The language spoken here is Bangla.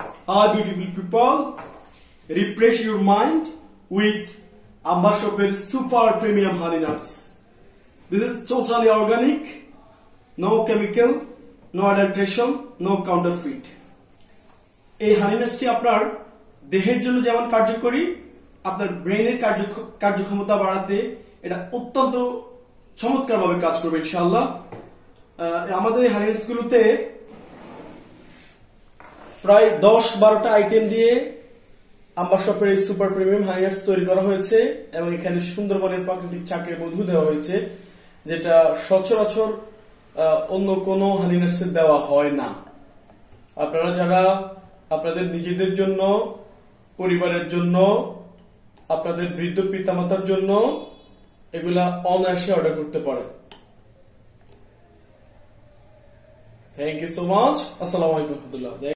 Hi beautiful people, refresh your mind with Ambar Shopper Super Premium Honey Nuts. This is totally organic, no chemical, no adulteration, no counterfeit. এই হানি নাটসটি আপনার দেহের জন্য যেমন কার্যকরী, আপনার ব্রেনের কার্যক্ষমতা বাড়াতে এটা অত্যন্ত চমৎকারভাবে কাজ করবে ইনশাআল্লাহ। আমাদের এই হানি নাটসগুলোতে প্রায় 10-12টা আইটেম দিয়ে আম্বার শপের এই সুপার প্রিমিয়াম হানি নাটস তৈরি করা হয়েছে এবং এখানে সুন্দরবনের প্রাকৃতিক চাকের মধু দেওয়া হয়েছে, যেটা সচরাচর অন্য কোনো হানি নাটসে দেওয়া হয় না। আপনারা যারা আপনাদের নিজেদের জন্য, পরিবারের জন্য, আপনাদের বৃদ্ধ পিতামাতার জন্য এগুলা অনায়াসে অর্ডার করতে পারেন। Thank you so much. আসসালামু আলাইকুম।